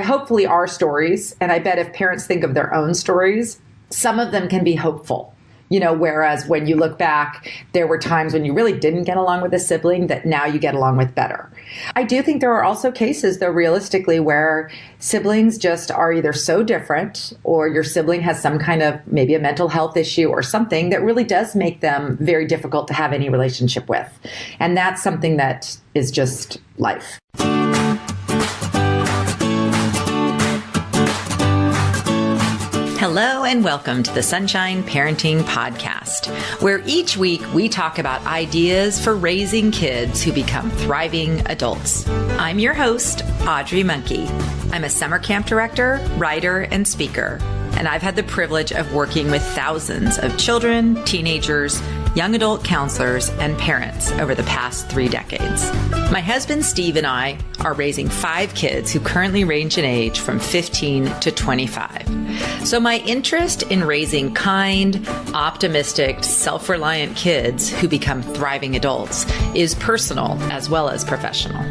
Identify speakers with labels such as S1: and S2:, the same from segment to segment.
S1: hopefully our stories, and I bet if parents think of their own stories, some of them can be hopeful. Whereas when you look back, there were times when you really didn't get along with a sibling that now you get along with better. I do think there are also cases, though, realistically, where siblings just are either so different or your sibling has some kind of maybe a mental health issue or something that really does make them very difficult to have any relationship with. And that's something that is just life.
S2: Hello and welcome to the Sunshine Parenting Podcast, where each week we talk about ideas for raising kids who become thriving adults. I'm your host, Audrey Monkey. I'm a summer camp director, writer, and speaker, and I've had the privilege of working with thousands of children, teenagers, young adult counselors, and parents over the past 3 decades. My husband, Steve, and I are raising 5 kids who currently range in age from 15 to 25. So my interest in raising kind, optimistic, self-reliant kids who become thriving adults is personal as well as professional.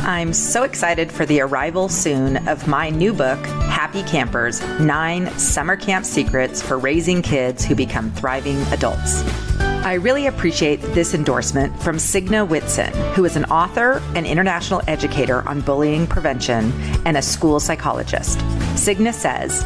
S2: I'm so excited for the arrival soon of my new book, Happy Campers, 9 Summer Camp Secrets for Raising Kids Who Become Thriving Adults. I really appreciate this endorsement from Signa Whitson, who is an author, an international educator on bullying prevention, and a school psychologist. Signa says,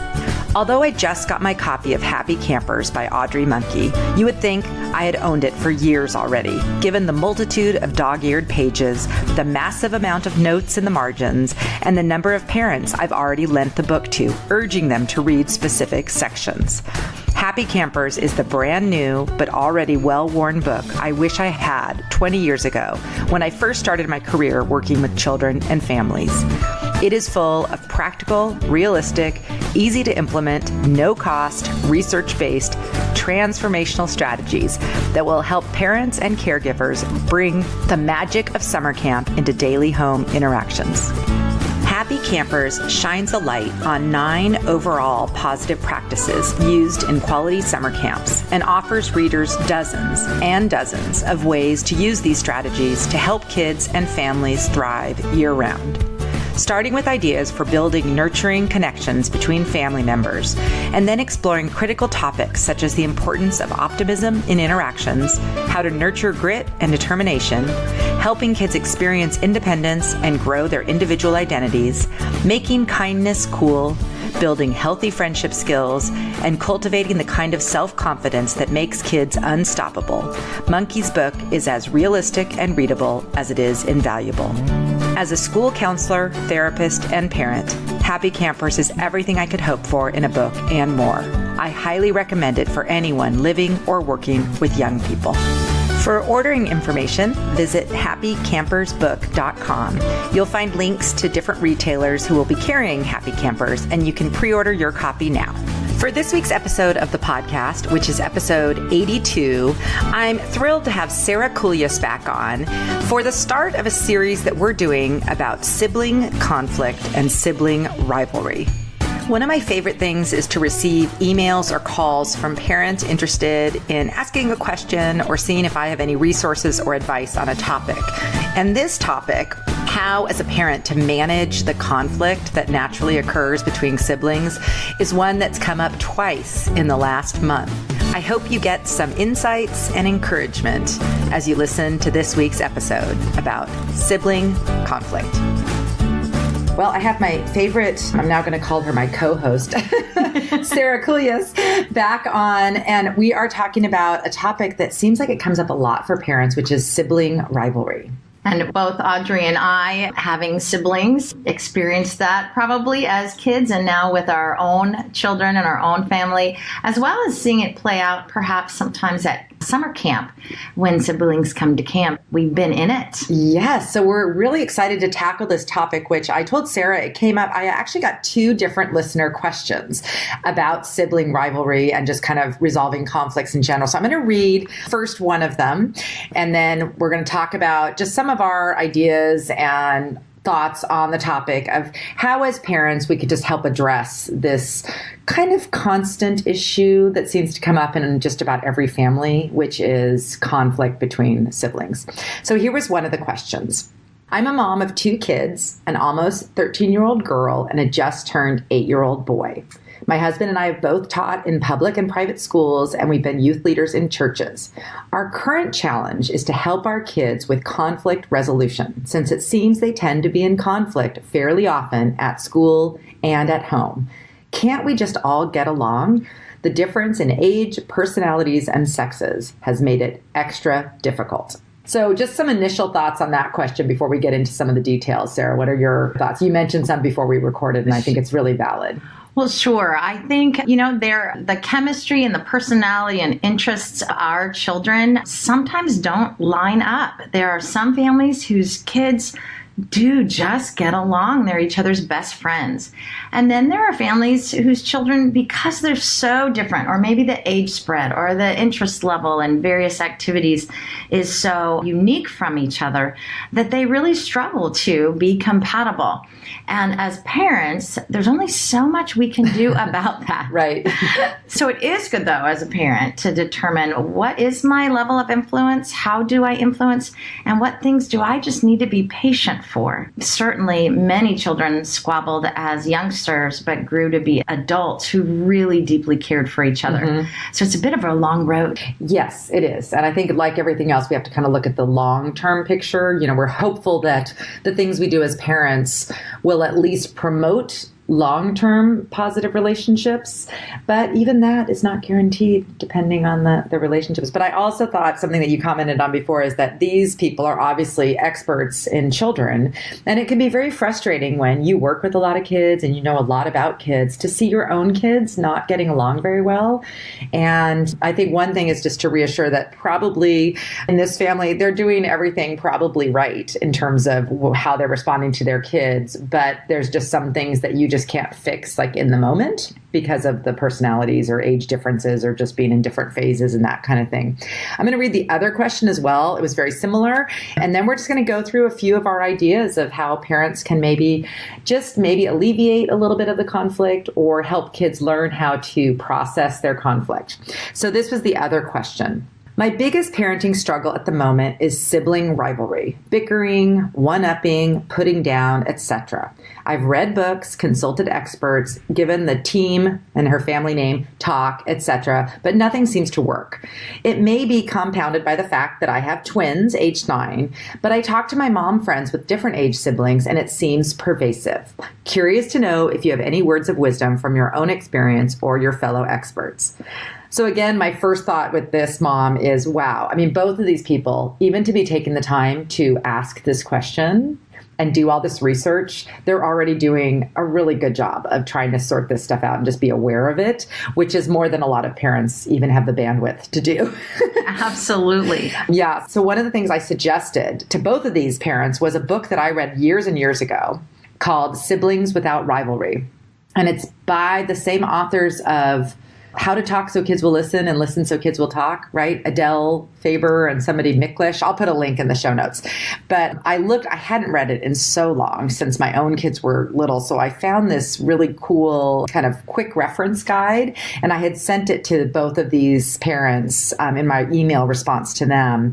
S2: although I just got my copy of Happy Campers by Audrey Monkey, you would think I had owned it for years already, given the multitude of dog-eared pages, the massive amount of notes in the margins, and the number of parents I've already lent the book to, urging them to read specific sections. Happy Campers is the brand new but already well-worn book I wish I had 20 years ago when I first started my career working with children and families. It is full of practical, realistic, easy to implement, no-cost, research-based, transformational strategies that will help parents and caregivers bring the magic of summer camp into daily home interactions. Happy Campers shines a light on 9 overall positive practices used in quality summer camps and offers readers dozens and dozens of ways to use these strategies to help kids and families thrive year-round. Starting with ideas for building nurturing connections between family members, and then exploring critical topics such as the importance of optimism in interactions, how to nurture grit and determination, helping kids experience independence and grow their individual identities, making kindness cool, building healthy friendship skills, and cultivating the kind of self-confidence that makes kids unstoppable. Monkey's book is as realistic and readable as it is invaluable. As a school counselor, therapist, and parent, Happy Campers is everything I could hope for in a book and more. I highly recommend it for anyone living or working with young people. For ordering information, visit happycampersbook.com. You'll find links to different retailers who will be carrying Happy Campers, and you can pre-order your copy now. For this week's episode of the podcast, which is episode 82, I'm thrilled to have Sara Kuljis back on for the start of a series that we're doing about sibling conflict and sibling rivalry. One of my favorite things is to receive emails or calls from parents interested in asking a question or seeing if I have any resources or advice on a topic. And this topic, how as a parent to manage the conflict that naturally occurs between siblings, is one that's come up twice in the last month. I hope you get some insights and encouragement as you listen to this week's episode about sibling conflict.
S1: Well, I have my favorite, I'm now going to call her my co-host, Sara Kuljis, back on, and we are talking about a topic that seems like it comes up a lot for parents, which is sibling rivalry.
S3: And both Audrey and I, having siblings, experienced that probably as kids and now with our own children and our own family, as well as seeing it play out perhaps sometimes at summer camp when siblings come to camp. We've been in it.
S1: Yes. So we're really excited to tackle this topic, which I told Sara it came up. I actually got 2 different listener questions about sibling rivalry and just kind of resolving conflicts in general. So I'm going to read first one of them, and then we're going to talk about just some of our ideas and thoughts on the topic of how, as parents, we could just help address this kind of constant issue that seems to come up in just about every family, which is conflict between siblings. So here was one of the questions. I'm a mom of 2 kids, an almost 13-year-old girl and a just turned 8-year-old boy. My husband and I have both taught in public and private schools, and we've been youth leaders in churches. Our current challenge is to help our kids with conflict resolution, since it seems they tend to be in conflict fairly often at school and at home. Can't we just all get along? The difference in age, personalities, and sexes has made it extra difficult. So just some initial thoughts on that question before we get into some of the details. Sarah, what are your thoughts? You mentioned some before we recorded, and I think it's really valid.
S3: Well, sure. I think, the chemistry and the personality and interests of our children sometimes don't line up. There are some families whose kids do just get along. They're each other's best friends. And then there are families whose children, because they're so different, or maybe the age spread or the interest level and various activities is so unique from each other, that they really struggle to be compatible. And as parents, there's only so much we can do about that.
S1: Right.
S3: So it is good, though, as a parent to determine what is my level of influence, how do I influence, and what things do I just need to be patient for. Certainly, many children squabbled as youngsters, but grew to be adults who really deeply cared for each other. Mm-hmm. So it's a bit of a long road.
S1: Yes, it is. And I think like everything else, we have to kind of look at the long-term picture. We're hopeful that the things we do as parents will at least promote long-term positive relationships, but even that is not guaranteed depending on the relationships. But I also thought something that you commented on before is that these people are obviously experts in children, and it can be very frustrating when you work with a lot of kids and you know a lot about kids to see your own kids not getting along very well. And I think one thing is just to reassure that probably in this family, they're doing everything probably right in terms of how they're responding to their kids, but there's just some things that you just can't fix like in the moment because of the personalities or age differences or just being in different phases and that kind of thing. I'm going to read the other question as well. It was very similar. And then we're just going to go through a few of our ideas of how parents can maybe alleviate a little bit of the conflict or help kids learn how to process their conflict. So this was the other question. My biggest parenting struggle at the moment is sibling rivalry, bickering, one-upping, putting down, etc. I've read books, consulted experts, given the team and her family name talk, etc., but nothing seems to work. It may be compounded by the fact that I have twins, aged 9, but I talk to my mom friends with different age siblings and it seems pervasive. Curious to know if you have any words of wisdom from your own experience or your fellow experts. So again, my first thought with this, Mom, is wow. I mean, both of these people, even to be taking the time to ask this question and do all this research, they're already doing a really good job of trying to sort this stuff out and just be aware of it, which is more than a lot of parents even have the bandwidth to do.
S3: Absolutely.
S1: Yeah. So one of the things I suggested to both of these parents was a book that I read years and years ago called Siblings Without Rivalry. And it's by the same authors of How to Talk So Kids Will Listen and Listen So Kids Will Talk, right? Adele Faber and somebody Miklish. I'll put a link in the show notes. But I hadn't read it in so long since my own kids were little. So I found this really cool kind of quick reference guide. And I had sent it to both of these parents in my email response to them.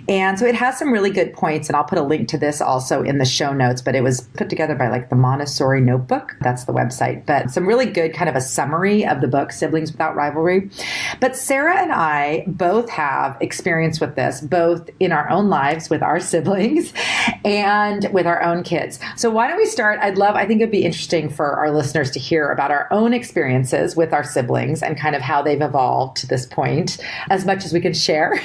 S1: And so it has some really good points. And I'll put a link to this also in the show notes. But it was put together by like the Montessori Notebook. That's the website. But some really good kind of a summary of the book, Siblings Without Rivalry. But Sarah and I both have experience with this, both in our own lives with our siblings and with our own kids. So why don't we start? I think it'd be interesting for our listeners to hear about our own experiences with our siblings and kind of how they've evolved to this point as much as we can share.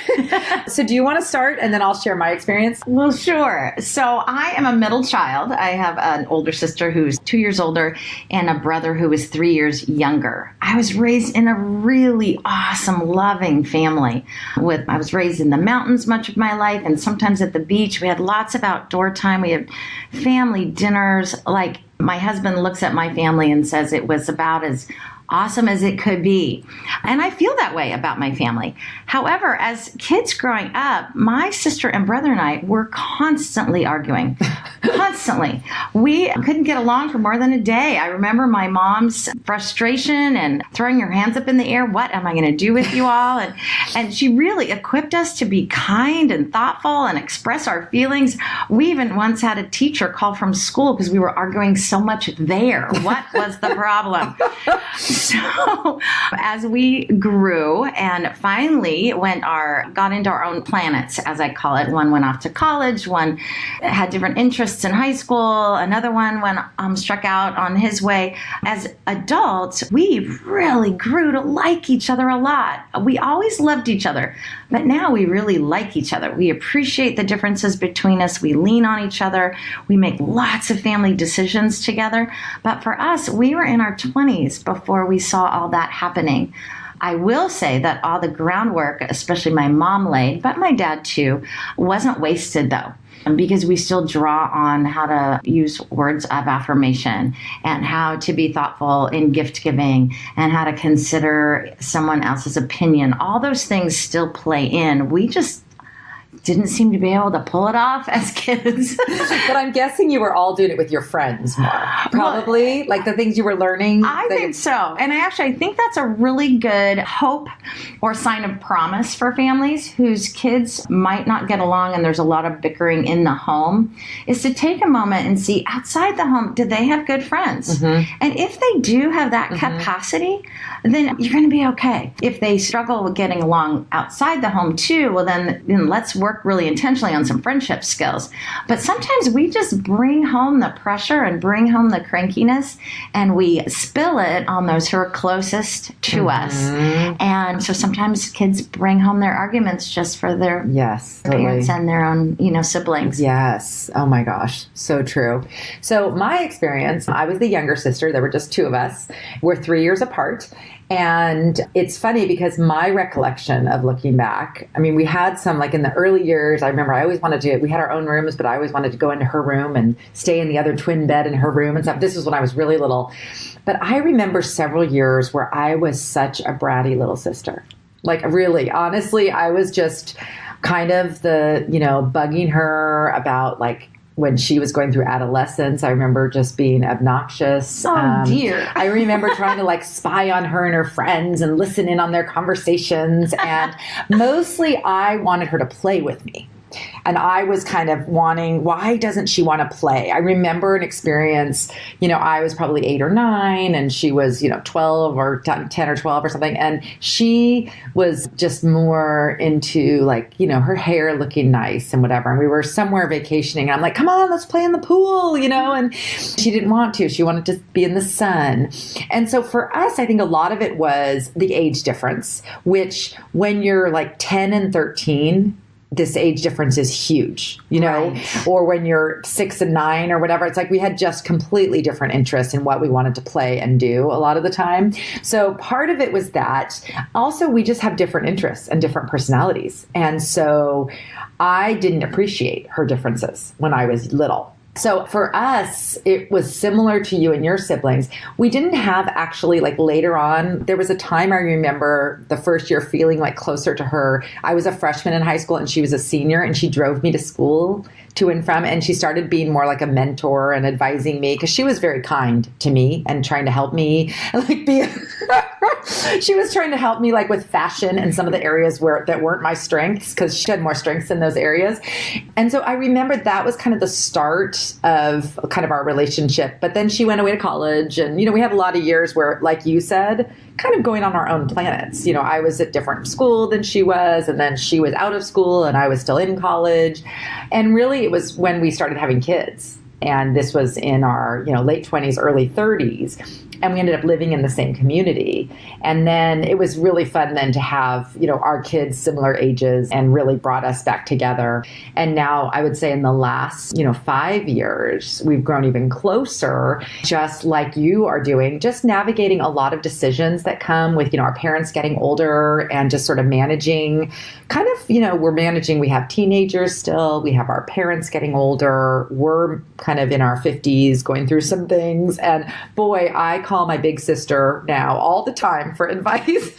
S1: So do you want to start and then I'll share my experience?
S3: Well, sure. So I am a middle child. I have an older sister who's 2 years older and a brother who is 3 years younger. I was raised in a really awesome, loving family. I was raised in the mountains much of my life and sometimes at the beach. We had lots of outdoor time. We had family dinners. Like my husband looks at my family and says it was about as awesome as it could be. And I feel that way about my family. However, as kids growing up, my sister and brother and I were constantly arguing. Constantly. We couldn't get along for more than a day. I remember my mom's frustration and throwing her hands up in the air. What am I going to do with you all? And she really equipped us to be kind and thoughtful and express our feelings. We even once had a teacher call from school because we were arguing so much there. What was the problem? So as we grew and finally got into our own planets, as I call it, one went off to college, one had different interests in high school, another one struck out on his way. As adults, we really grew to like each other a lot. We always loved each other, but now we really like each other. We appreciate the differences between us. We lean on each other. We make lots of family decisions together. But for us, we were in our 20s before we saw all that happening. I will say that all the groundwork, especially my mom laid, but my dad too, wasn't wasted though, because we still draw on how to use words of affirmation and how to be thoughtful in gift giving and how to consider someone else's opinion. All those things still play in. We just didn't seem to be able to pull it off as kids.
S1: But I'm guessing you were all doing it with your friends more. Probably.
S3: Well,
S1: like the things you were learning.
S3: I think so. And I think that's a really good hope or sign of promise for families whose kids might not get along and there's a lot of bickering in the home, is to take a moment and see outside the home, do they have good friends? Mm-hmm. And if they do have that capacity, then you're going to be okay. If they struggle with getting along outside the home too, well then let's work really intentionally on some friendship skills. But sometimes we just bring home the pressure and bring home the crankiness and we spill it on those who are closest to us. And so sometimes kids bring home their arguments just for their parents and their own, siblings.
S1: Yes. Oh my gosh. So true. So my experience, I was the younger sister. There were just two of us. We're 3 years apart. And it's funny because my recollection of looking back, we had some, like in the early years, I remember I always wanted we had our own rooms, but I always wanted to go into her room and stay in the other twin bed in her room and stuff. This was when I was really little. But I remember several years where I was such a bratty little sister. Like really, honestly, I was just kind of the, bugging her about like, when she was going through adolescence, I remember just being obnoxious.
S3: Oh, dear.
S1: I remember trying to like spy on her and her friends and listen in on their conversations. And mostly I wanted her to play with me. And I was kind of wanting, why doesn't she want to play? I remember an experience, I was probably 8 or 9 and she was, 12 or 10 or 12 or something. And she was just more into like, her hair looking nice and whatever. And we were somewhere vacationing. And I'm like, come on, let's play in the pool, and she didn't want to. She wanted to be in the sun. And so for us, I think a lot of it was the age difference, which when you're like 10 and 13, this age difference is huge,
S3: Right.
S1: Or when you're 6 and 9 or whatever, it's like we had just completely different interests in what we wanted to play and do a lot of the time. So part of it was that. Also, we just have different interests and different personalities. And so I didn't appreciate her differences when I was little. So for us, it was similar to you and your siblings. We didn't have actually, like later on, there was a time I remember the first year feeling like closer to her. I was a freshman in high school and she was a senior and she drove me to school to and from, and she started being more like a mentor and advising me because she was very kind to me and trying to help me she was trying to help me like with fashion and some of the areas that weren't my strengths because she had more strengths in those areas. And so I remember that was kind of the start of kind of our relationship. But then she went away to college and, we had a lot of years where, like you said, kind of going on our own planets. I was at different school than she was, and then she was out of school and I was still in college. And really it was when we started having kids. And this was in our, late 20s, early 30s. And we ended up living in the same community. And then it was really fun then to have, our kids similar ages and really brought us back together. And now I would say in the last, 5 years, we've grown even closer, just like you are doing, just navigating a lot of decisions that come with, our parents getting older and just sort of managing kind of, we have teenagers still, we have our parents getting older, we're kind of in our 50s going through some things. And boy, I call call my big sister now all the time for advice.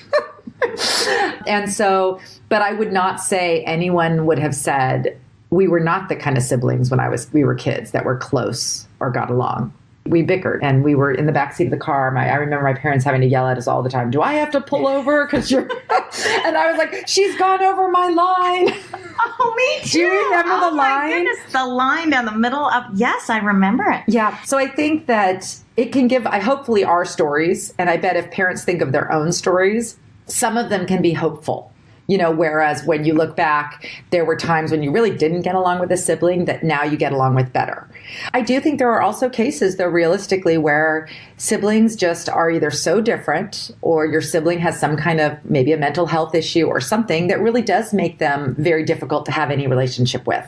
S1: And so, but I would not say anyone would have said we were not the kind of siblings when we were kids that were close or got along. We bickered and we were in the backseat of the car. I remember my parents having to yell at us all the time. Do I have to pull over? Because you're, and I was like, she's gone over my line.
S3: Oh, me too.
S1: Do you remember the line?
S3: Oh my goodness, the line down the middle of, yes, I remember it.
S1: Yeah. So I think that it can give, hopefully our stories, and I bet if parents think of their own stories, some of them can be hopeful. Whereas when you look back, there were times when you really didn't get along with a sibling that now you get along with better. I do think there are also cases, though, realistically, where siblings just are either so different or your sibling has some kind of maybe a mental health issue or something that really does make them very difficult to have any relationship with.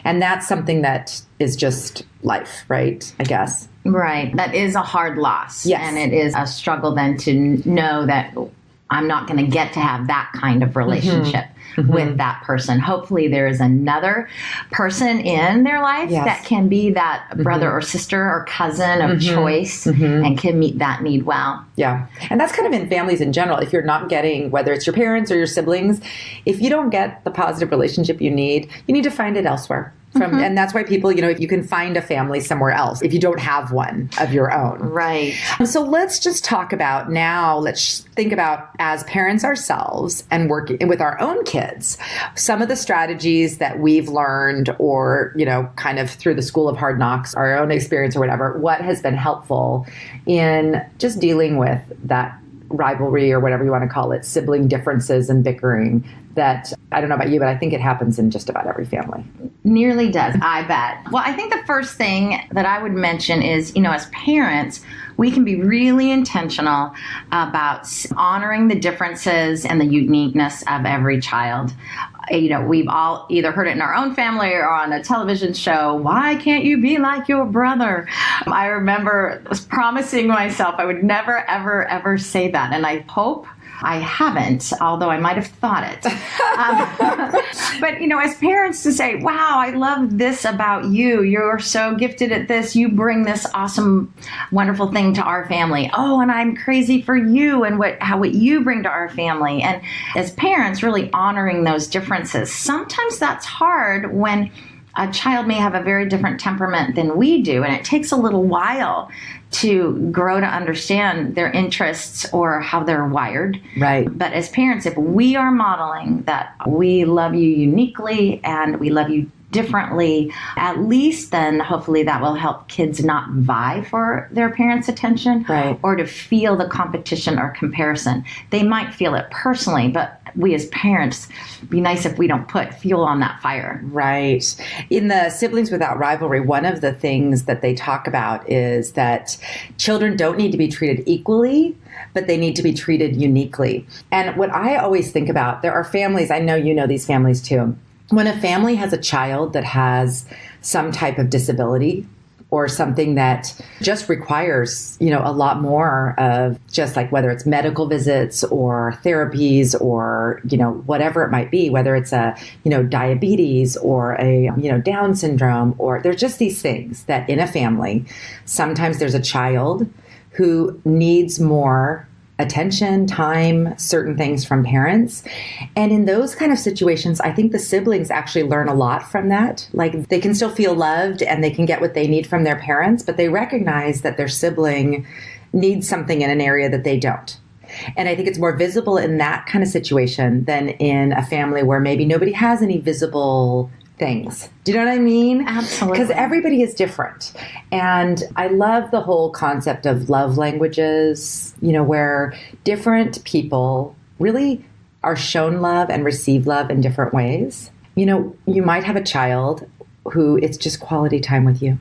S1: And that's something that is just life, right? I guess.
S3: Right. That is a hard loss.
S1: Yes.
S3: And it is a struggle then to know that I'm not going to get to have that kind of relationship with that person. Hopefully there is another person in their life that can be that brother or sister or cousin of choice and can meet that need well.
S1: Yeah. And that's kind of in families in general. If you're not getting, whether it's your parents or your siblings, if you don't get the positive relationship you need to find it elsewhere. And that's why people, if you can find a family somewhere else, if you don't have one of your own.
S3: Right.
S1: So let's just talk about now, let's think about as parents ourselves and working with our own kids, some of the strategies that we've learned or, kind of through the school of hard knocks, our own experience or whatever, what has been helpful in just dealing with that rivalry or whatever you want to call it, sibling differences and bickering that, I don't know about you, but I think it happens in just about every family.
S3: Nearly does, I bet. Well, I think the first thing that I would mention is, as parents, we can be really intentional about honoring the differences and the uniqueness of every child. We've all either heard it in our own family or on a television show. Why can't you be like your brother? I remember promising myself I would never, ever, ever say that. And I hope I haven't, although I might have thought it. But, as parents to say, wow, I love this about you. You're so gifted at this. You bring this awesome, wonderful thing to our family. Oh, and I'm crazy for you and what you bring to our family. And as parents, really honoring those differences. Sometimes that's hard when a child may have a very different temperament than we do, and it takes a little while to grow to understand their interests or how they're wired.
S1: Right.
S3: But as parents, if we are modeling that we love you uniquely and we love you differently, at least then hopefully that will help kids not vie for their parents' attention or to feel the competition or comparison. They might feel it personally, but we as parents, be nice if we don't put fuel on that fire.
S1: Right. In the Siblings Without Rivalry, one of the things that they talk about is that children don't need to be treated equally, but they need to be treated uniquely. And what I always think about, there are families, I know you know these families too, when a family has a child that has some type of disability or something that just requires, a lot more of just like whether it's medical visits or therapies or, whatever it might be, whether it's a, diabetes or a, Down syndrome, or there's just these things that in a family, sometimes there's a child who needs more attention, time, certain things from parents. And in those kind of situations, I think the siblings actually learn a lot from that. Like they can still feel loved and they can get what they need from their parents, but they recognize that their sibling needs something in an area that they don't. And I think it's more visible in that kind of situation than in a family where maybe nobody has any visible things. Do you know what I mean?
S3: Absolutely.
S1: Because everybody is different. And I love the whole concept of love languages, where different people really are shown love and receive love in different ways. You might have a child who it's just quality time with you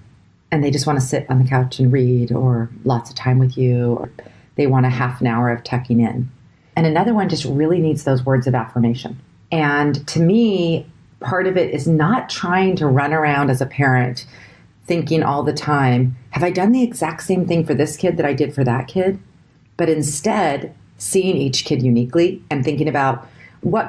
S1: and they just want to sit on the couch and read, or lots of time with you, or they want a half an hour of tucking in. And another one just really needs those words of affirmation. And to me, part of it is not trying to run around as a parent thinking all the time, have I done the exact same thing for this kid that I did for that kid? But instead, seeing each kid uniquely and thinking about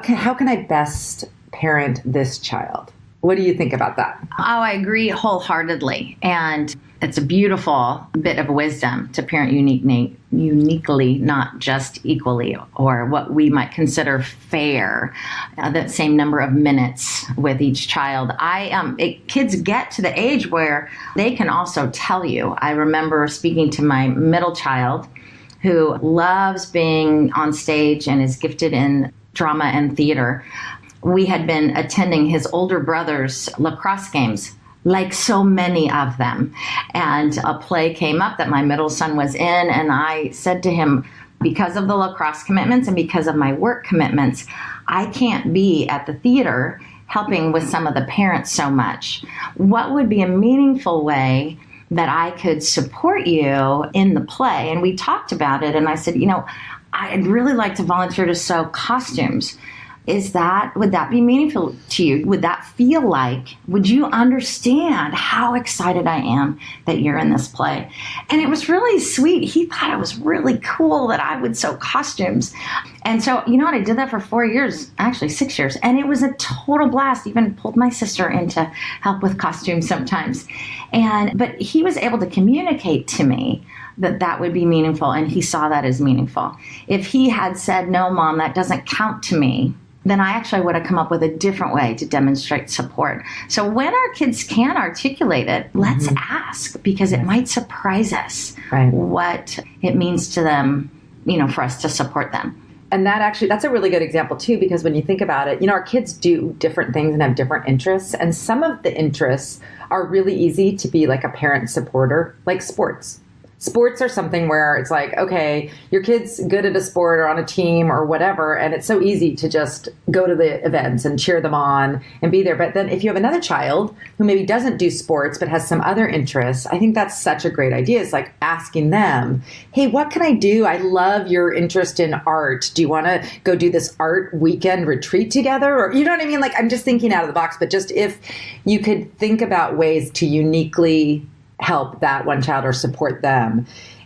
S1: how can I best parent this child? What do you think about that?
S3: Oh, I agree wholeheartedly. And It's a beautiful bit of wisdom to parent uniquely, not just equally, or what we might consider fair, that same number of minutes with each child. Kids get to the age where they can also tell you. I remember speaking to my middle child who loves being on stage and is gifted in drama and theater. We had been attending his older brother's lacrosse games, like so many of them. And a play came up that my middle son was in, and I said to him, because of the lacrosse commitments and because of my work commitments, I can't be at the theater helping with some of the parents so much. What would be a meaningful way that I could support you in the play? And we talked about it, and I said, I'd really like to volunteer to sew costumes. Would that be meaningful to you? Would you understand how excited I am that you're in this play? And it was really sweet. He thought it was really cool that I would sew costumes. And so, I did that for 4 years, actually 6 years. And it was a total blast. Even pulled my sister in to help with costumes sometimes. But he was able to communicate to me that would be meaningful. And he saw that as meaningful. If he had said, no, Mom, that doesn't count to me, then I actually would have come up with a different way to demonstrate support. So when our kids can articulate it, let's ask, because it might surprise us what it means to them, for us to support them.
S1: And that's a really good example too, because when you think about it, our kids do different things and have different interests. And some of the interests are really easy to be like a parent supporter, like sports. Sports are something where it's like, okay, your kid's good at a sport or on a team or whatever, and it's so easy to just go to the events and cheer them on and be there. But then if you have another child who maybe doesn't do sports but has some other interests, I think that's such a great idea. It's like asking them, hey, what can I do? I love your interest in art. Do you want to go do this art weekend retreat together? Or, you know what I mean? Like, I'm just thinking out of the box, but just if you could think about ways to uniquely help that one child or support them.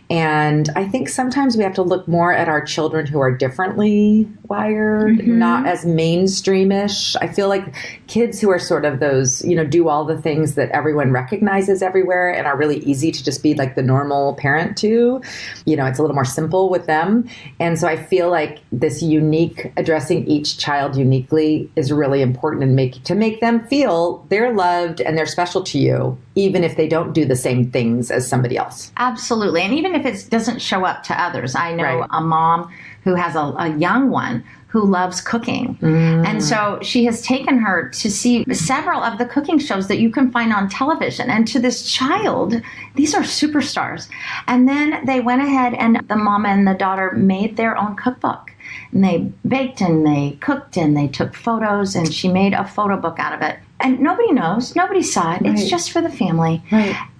S1: And I think sometimes we have to look more at our children who are differently wired, not as mainstreamish. I feel like kids who are sort of those, do all the things that everyone recognizes everywhere and are really easy to just be like the normal parent to, it's a little more simple with them. And so I feel like this addressing each child uniquely is really important and to make them feel they're loved and they're special to you, even if they don't do the same things as somebody else.
S3: Absolutely. And even if it doesn't show up to others. I know a mom who has a young one who loves cooking. And so she has taken her to see several of the cooking shows that you can find on television. And to this child, these are superstars. And then they went ahead and the mom and the daughter made their own cookbook. And they baked and they cooked and they took photos, and she made a photo book out of it. And nobody knows, nobody saw it. It's just for the family.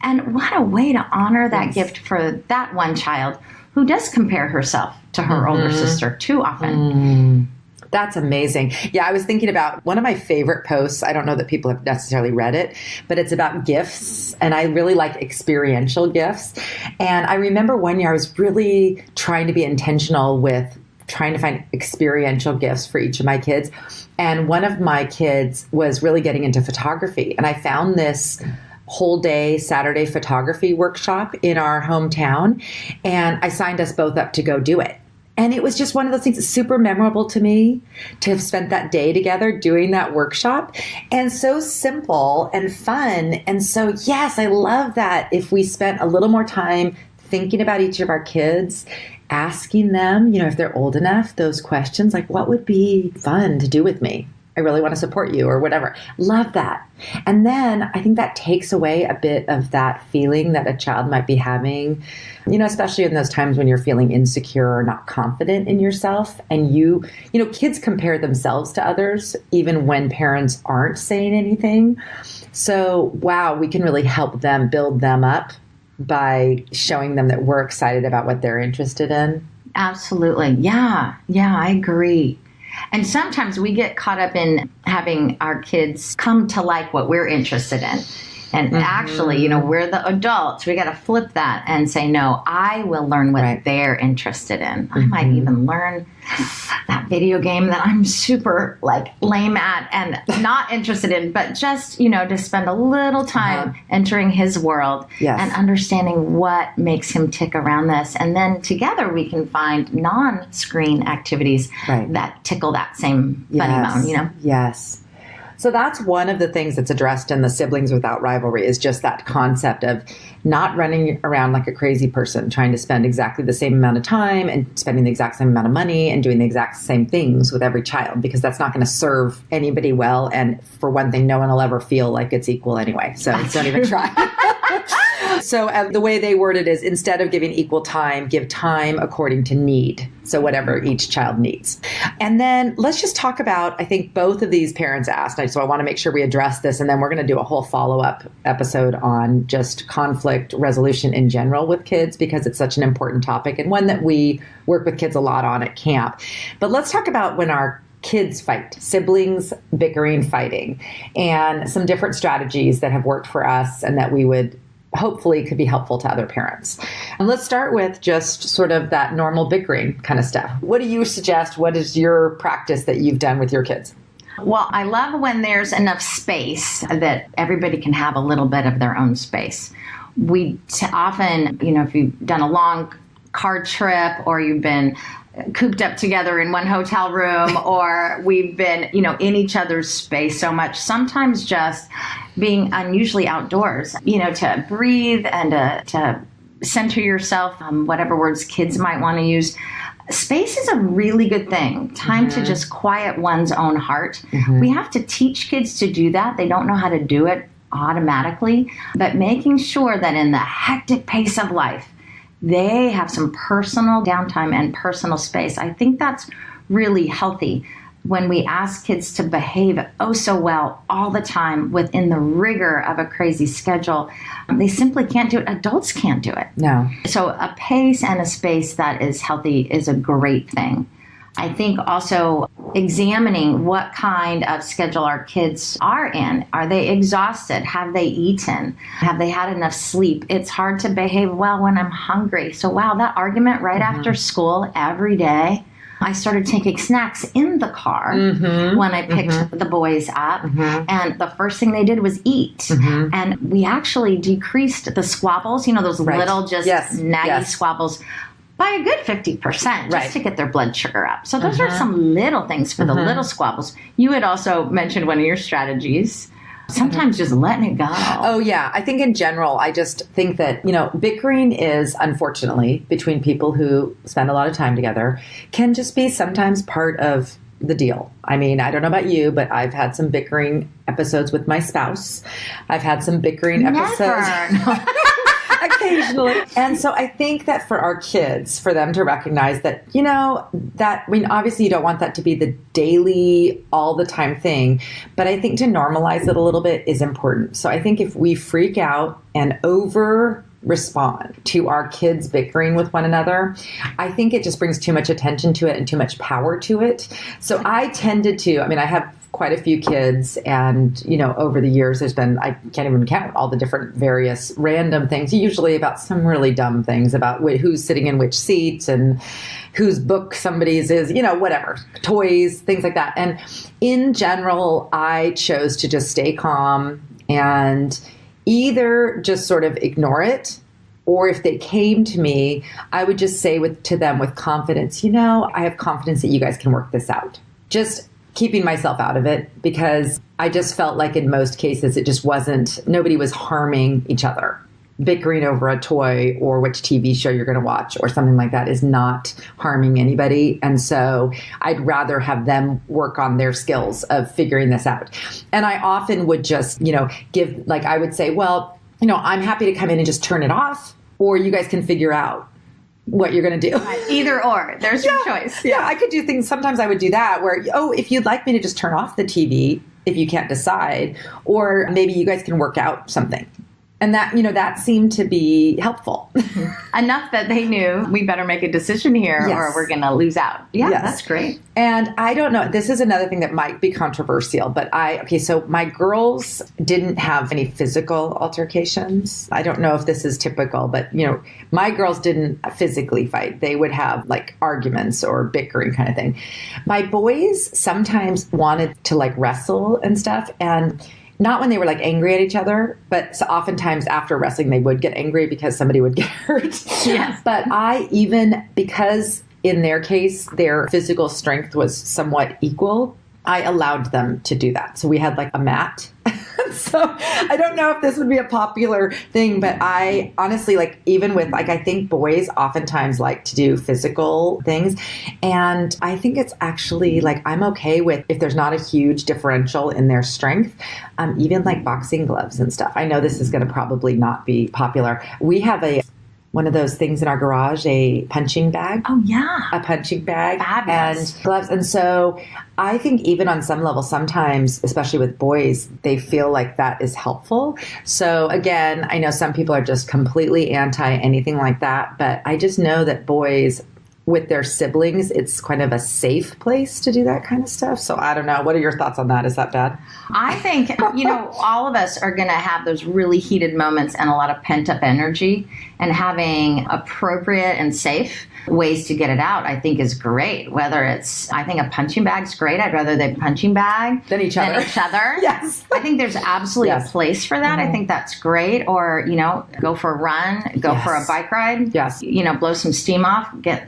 S3: And what a way to honor that gift for that one child who does compare herself to her older sister too often.
S1: That's amazing. Yeah, I was thinking about one of my favorite posts. I don't know that people have necessarily read it, but it's about gifts. And I really like experiential gifts. And I remember one year I was really trying to be intentional with trying to find experiential gifts for each of my kids. And one of my kids was really getting into photography. And I found this whole day Saturday photography workshop in our hometown. And I signed us both up to go do it. And it was just one of those things that's super memorable to me to have spent that day together doing that workshop, and so simple and fun. And so, yes, I love that if we spent a little more time thinking about each of our kids, asking them, if they're old enough, those questions like, what would be fun to do with me? I really want to support you or whatever. Love that. And then I think that takes away a bit of that feeling that a child might be having, especially in those times when you're feeling insecure or not confident in yourself. And kids compare themselves to others, even when parents aren't saying anything. So, wow, we can really help them build them up by showing them that we're excited about what they're interested in.
S3: Absolutely. Yeah, I agree. And sometimes we get caught up in having our kids come to like what we're interested in. And actually, we're the adults. We got to flip that and say, no, I will learn what they're interested in. I might even learn that video game that I'm super lame at and not interested in, but just, to spend a little time entering his world and understanding what makes him tick around this. And then together we can find non-screen activities that tickle that same funny bone,
S1: Yes. So that's one of the things that's addressed in the Siblings Without Rivalry is just that concept of not running around like a crazy person, trying to spend exactly the same amount of time and spending the exact same amount of money and doing the exact same things with every child, because that's not going to serve anybody well. And for one thing, no one will ever feel like it's equal anyway. So don't even try. So the way they word it is, instead of giving equal time, give time according to need. So whatever each child needs. And then let's just talk about, I think both of these parents asked, so I want to make sure we address this, and then we're going to do a whole follow-up episode on just conflict resolution in general with kids, because it's such an important topic and one that we work with kids a lot on at camp. But let's talk about when our kids fight, siblings bickering, fighting, and some different strategies that have worked for us and that we would hopefully could be helpful to other parents. And let's start with just sort of that normal bickering kind of stuff. What do you suggest? What is your practice that you've done with your kids?
S3: Well, I love when there's enough space that everybody can have a little bit of their own space. We often, if you've done a long car trip or you've been cooped up together in one hotel room or we've been, in each other's space so much, sometimes just being unusually outdoors, to breathe and to center yourself, whatever words kids might want to use. Space is a really good thing. Time to just quiet one's own heart. We have to teach kids to do that. They don't know how to do it automatically, but making sure that in the hectic pace of life, they have some personal downtime and personal space. I think that's really healthy. When we ask kids to behave oh so well all the time within the rigor of a crazy schedule, they simply can't do it. Adults can't do it.
S1: No.
S3: So a pace and a space that is healthy is a great thing. I think also examining what kind of schedule our kids are in. Are they exhausted? Have they eaten? Have they had enough sleep? It's hard to behave well when I'm hungry. So wow, that argument right after school every day. I started taking snacks in the car when I picked the boys up. And the first thing they did was eat. And we actually decreased the squabbles, those little just naggy squabbles, by a good 50% just to get their blood sugar up. So those are some little things for the little squabbles. You had also mentioned one of your strategies. Sometimes just letting it go.
S1: Oh, yeah. I think in general, I just think that, bickering is, unfortunately, between people who spend a lot of time together, can just be sometimes part of the deal. I mean, I don't know about you, but I've had some bickering episodes with my spouse. I've had some bickering episodes. Occasionally. And so I think that for our kids, for them to recognize that, obviously you don't want that to be the daily, all the time thing, but I think to normalize it a little bit is important. So I think if we freak out and over respond to our kids bickering with one another, I think it just brings too much attention to it and too much power to it. So I tended to, I have quite a few kids, and over the years there's been, I can't even count all the different various random things, usually about some really dumb things about who's sitting in which seat and whose book somebody's is, whatever, toys, things like that. And in general, I chose to just stay calm and either just sort of ignore it, or if they came to me, I would just say to them with confidence, I have confidence that you guys can work this out. Just keeping myself out of it, because I just felt like in most cases it just nobody was harming each other. Bickering over a toy or which TV show you're going to watch or something like that is not harming anybody. And so I'd rather have them work on their skills of figuring this out. And I often would just, give, I would say, well, I'm happy to come in and just turn it off, or you guys can figure out what you're going to do.
S3: Either or. There's your choice.
S1: Yeah, I could do things. Sometimes I would do that where, if you'd like me to just turn off the TV, if you can't decide, or maybe you guys can work out something. And that, that seemed to be helpful.
S3: Enough that they knew we better make a decision here or we're going to lose out. Yeah, that's great.
S1: And I don't know, this is another thing that might be controversial, but so my girls didn't have any physical altercations. I don't know if this is typical, but my girls didn't physically fight. They would have like arguments or bickering kind of thing. My boys sometimes wanted to like wrestle and stuff, and not when they were like angry at each other, but so oftentimes after wrestling, they would get angry because somebody would get hurt.
S3: Yes.
S1: But because in their case, their physical strength was somewhat equal, I allowed them to do that. So we had like a mat. So I don't know if this would be a popular thing, but I honestly, like, even with, like, I think boys oftentimes like to do physical things. And I think it's actually, like, I'm okay with if there's not a huge differential in their strength, even like boxing gloves and stuff. I know this is going to probably not be popular. We have one of those things in our garage, a punching bag.
S3: Oh, yeah.
S1: A punching bag.
S3: Fabulous.
S1: And gloves. And so I think even on some level, sometimes, especially with boys, they feel like that is helpful. So again, I know some people are just completely anti anything like that, but I just know that boys with their siblings, it's kind of a safe place to do that kind of stuff. So I don't know. What are your thoughts on that? Is that bad?
S3: I think, all of us are going to have those really heated moments and a lot of pent up energy, and having appropriate and safe ways to get it out, I think is great. Whether I think a punching bag's great. I'd rather they punching bag
S1: than each other.
S3: Yes. I think there's absolutely a place for that. Mm-hmm. I think that's great. Or, go for a run, go for a bike ride.
S1: Yes.
S3: Blow some steam off, go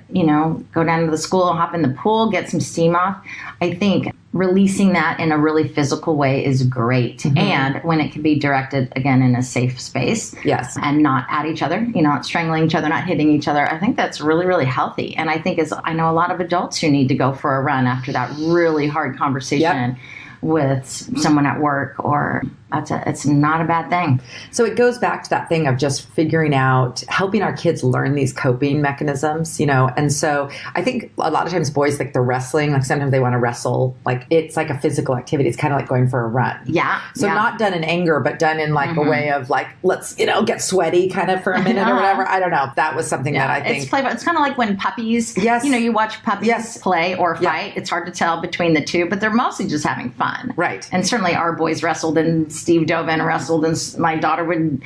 S3: down to the school, hop in the pool, get some steam off. I think releasing that in a really physical way is great. Mm-hmm. And when it can be directed, again, in a safe space.
S1: Yes.
S3: And not at each other, not strangling each other, not hitting each other. I think that's really, really healthy. And I think I know a lot of adults who need to go for a run after that really hard conversation with someone at work, or it's not a bad thing.
S1: So it goes back to that thing of just figuring out, helping our kids learn these coping mechanisms, and so I think a lot of times boys, like the wrestling, like sometimes they want to wrestle, like it's like a physical activity. It's kind of like going for a run.
S3: Yeah.
S1: So not done in anger, but done in like a way of like, let's, get sweaty kind of for a minute or whatever. I don't know. That was something that I think.
S3: It's playful. It's kind of like when puppies, you watch puppies play or fight. It's hard to tell between the two, but they're mostly just having fun.
S1: Right.
S3: And certainly our boys wrestled, and Steve dove in and wrestled, and my daughter would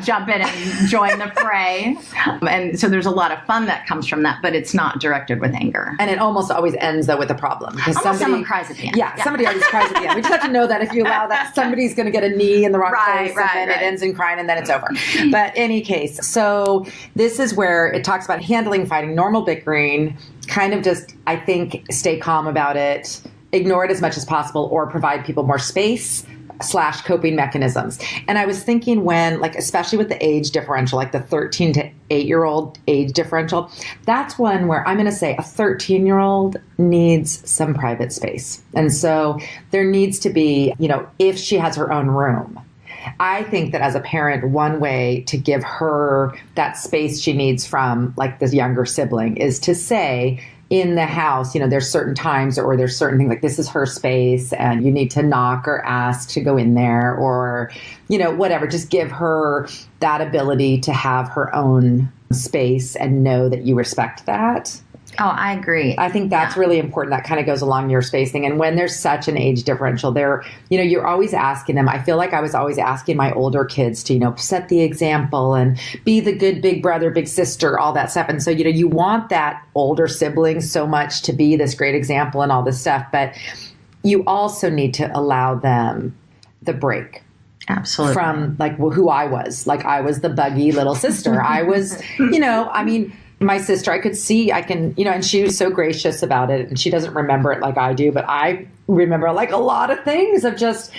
S3: jump in and join the fray. And so there's a lot of fun that comes from that, but it's not directed with anger.
S1: And it almost always ends, though, with a problem. Because
S3: someone cries at the end.
S1: Yeah, somebody always cries at the end. We just have to know that if you allow that, somebody's going to get a knee in the wrong place, and then it ends in crying, and then it's over. But any case, so this is where it talks about handling fighting, normal bickering, kind of just, I think, stay calm about it, ignore it as much as possible, or provide people more space / coping mechanisms. And I was thinking when, like, especially with the age differential, like the 13 to 8-year-old age differential, that's one where I'm going to say a 13-year-old needs some private space. And so there needs to be, if she has her own room, I think that as a parent, one way to give her that space she needs from like this younger sibling is to say, in the house, there's certain times or there's certain things like this is her space and you need to knock or ask to go in there, or, whatever. Just give her that ability to have her own space and know that you respect that.
S3: Oh, I agree.
S1: I think that's really important. That kind of goes along your space thing. And when there's such an age differential there, you're always asking them. I feel like I was always asking my older kids to, set the example and be the good big brother, big sister, all that stuff. And so, you want that older sibling so much to be this great example and all this stuff. But you also need to allow them the break.
S3: Absolutely.
S1: From like who I was. Like I was the buggy little sister. I was, my sister, I could see, and she was so gracious about it, and she doesn't remember it like I do, but I remember like a lot of things of just,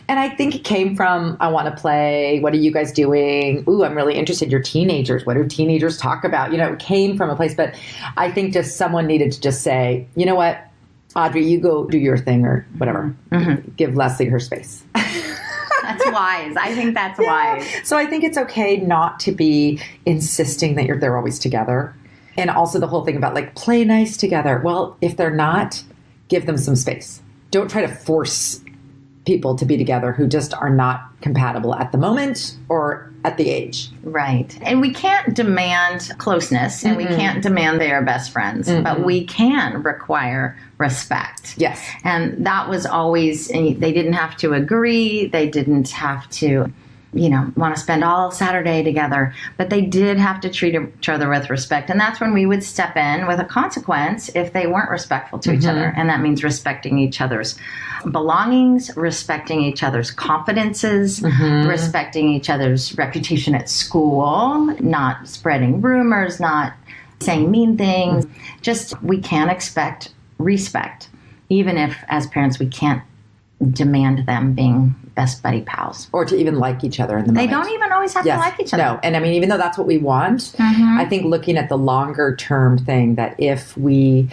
S1: and I think it came from, I want to play. What are you guys doing? Ooh, I'm really interested. You're teenagers. What do teenagers talk about? It came from a place, but I think just someone needed to just say, you know what, Audrey, you go do your thing or whatever. Mm-hmm. Give Leslie her space.
S3: That's wise. I think that's wise.
S1: So I think it's okay not to be insisting that they're always together. And also the whole thing about like play nice together. Well, if they're not, give them some space. Don't try to force people to be together who just are not compatible at the moment or at the age.
S3: Right. And we can't demand closeness and we can't demand they are best friends, but we can require respect.
S1: Yes.
S3: And that was always, and they didn't have to agree. They didn't have to, want to spend all Saturday together, but they did have to treat each other with respect. And that's when we would step in with a consequence if they weren't respectful to each other. And that means respecting each other's belongings, respecting each other's confidences, respecting each other's reputation at school, not spreading rumors, not saying mean things. Just, we can expect respect, even if as parents we can't demand them being best buddy pals.
S1: Or to even like each other in the moment.
S3: They don't even always have to like each other.
S1: No, and I mean, even though that's what we want, I think looking at the longer term thing, that if we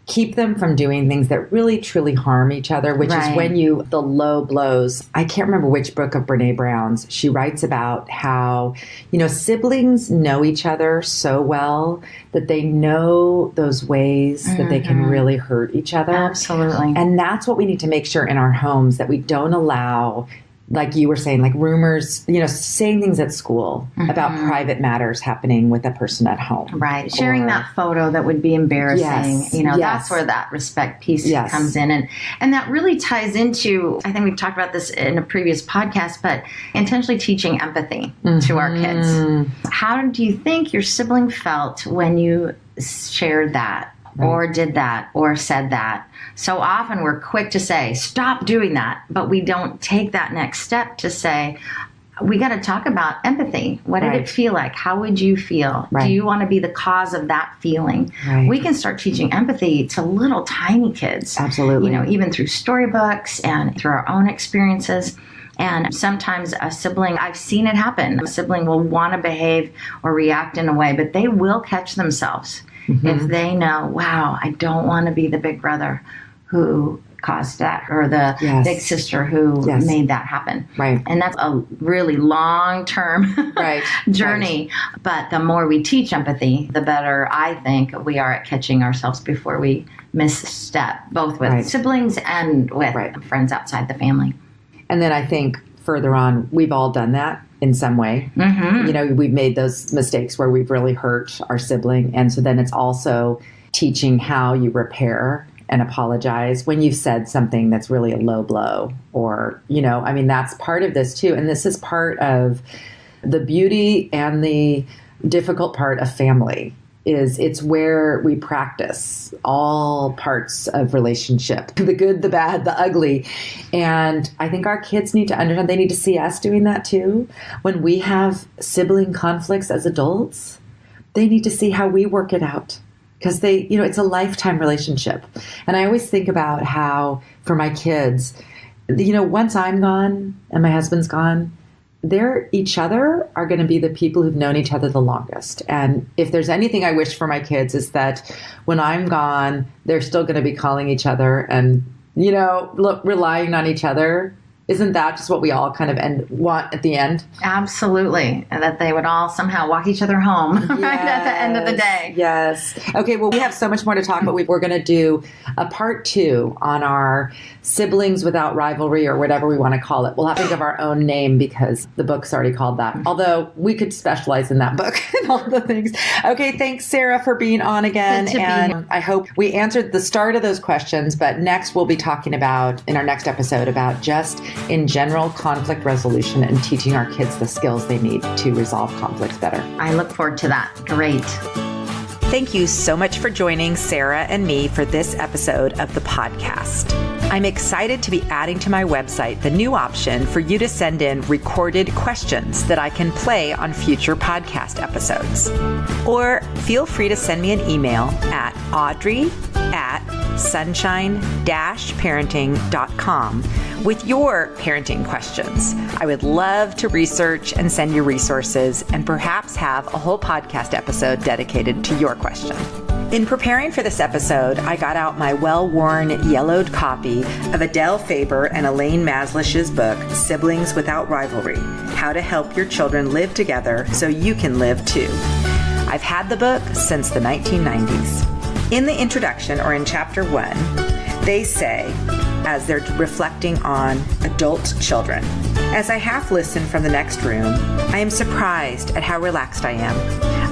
S1: keep them from doing things that really truly harm each other, which is when the low blows. I can't remember which book of Brene Brown's. She writes about how, siblings know each other so well that they know those ways that they can really hurt each other.
S3: Absolutely.
S1: And that's what we need to make sure in our homes, that we don't allow, like you were saying, like rumors, saying things at school about private matters happening with a person at home.
S3: Right. Sharing that photo that would be embarrassing. That's where that respect piece comes in. And that really ties into, I think we've talked about this in a previous podcast, but intentionally teaching empathy to our kids. How do you think your sibling felt when you shared that? Or did that, or said that? So often we're quick to say, stop doing that, but we don't take that next step to say, we got to talk about empathy. What did it feel like? How would you feel? Do you want to be the cause of that feeling? We can start teaching empathy to little tiny kids.
S1: Absolutely.
S3: Even through storybooks and through our own experiences. And sometimes a sibling, I've seen it happen. A sibling will want to behave or react in a way, but they will catch themselves. If they know, wow, I don't want to be the big brother who caused that, or the big sister who made that happen. And that's a really long-term journey. But the more we teach empathy, the better I think we are at catching ourselves before we misstep, both with siblings and with friends outside the family.
S1: And then I think further on, we've all done that in some way. We've made those mistakes where we've really hurt our sibling. And so then it's also teaching how you repair and apologize when you've said something that's really a low blow, or, that's part of this too. And this is part of the beauty and the difficult part of family. It's where we practice all parts of relationship, the good, the bad, the ugly. And I think our kids need to understand, they need to see us doing that too. When we have sibling conflicts as adults, they need to see how we work it out, because it's a lifetime relationship. And I always think about how for my kids, once I'm gone and my husband's gone, each other are going to be the people who've known each other the longest. And if there's anything I wish for my kids, is that when I'm gone, they're still going to be calling each other and, relying on each other. Isn't that just what we all kind of want at the end?
S3: Absolutely. And that they would all somehow walk each other home right at the end of the day.
S1: Yes. Okay, well, we have so much more to talk about. We're going to do a part 2 on our siblings without rivalry, or whatever we want to call it. We'll have to think of our own name because the book's already called that. Although we could specialize in that book and all the things. Okay, thanks, Sara, for being on again. And I hope we answered the start of those questions. But next, we'll be talking about, in our next episode, about just in general conflict resolution and teaching our kids the skills they need to resolve conflicts better.
S3: I look forward to that. Great.
S2: Thank you so much for joining Sara and me for this episode of the podcast. I'm excited to be adding to my website the new option for you to send in recorded questions that I can play on future podcast episodes. Or feel free to send me an email at audrey@sunshine-parenting.com with your parenting questions. I would love to research and send you resources, and perhaps have a whole podcast episode dedicated to your question. In preparing for this episode, I got out my well-worn yellowed copy of Adele Faber and Elaine Maslish's book, Siblings Without Rivalry: How to Help Your Children Live Together So You Can Live Too. I've had the book since the 1990s. In the introduction, or in chapter 1, they say, as they're reflecting on adult children. As I half listen from the next room, I am surprised at how relaxed I am.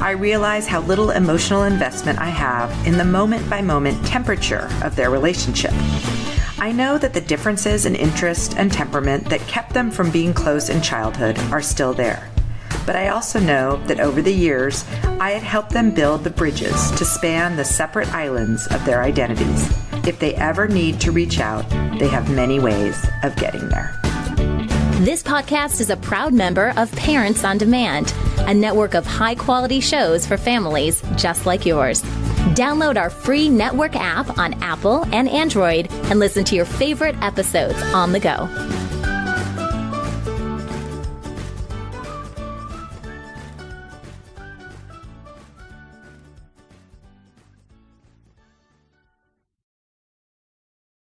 S2: I realize how little emotional investment I have in the moment-by-moment temperature of their relationship. I know that the differences in interest and temperament that kept them from being close in childhood are still there. But I also know that over the years, I had helped them build the bridges to span the separate islands of their identities. If they ever need to reach out, they have many ways of getting there.
S4: This podcast is a proud member of Parents on Demand, a network of high-quality shows for families just like yours. Download our free network app on Apple and Android and listen to your favorite episodes on the go.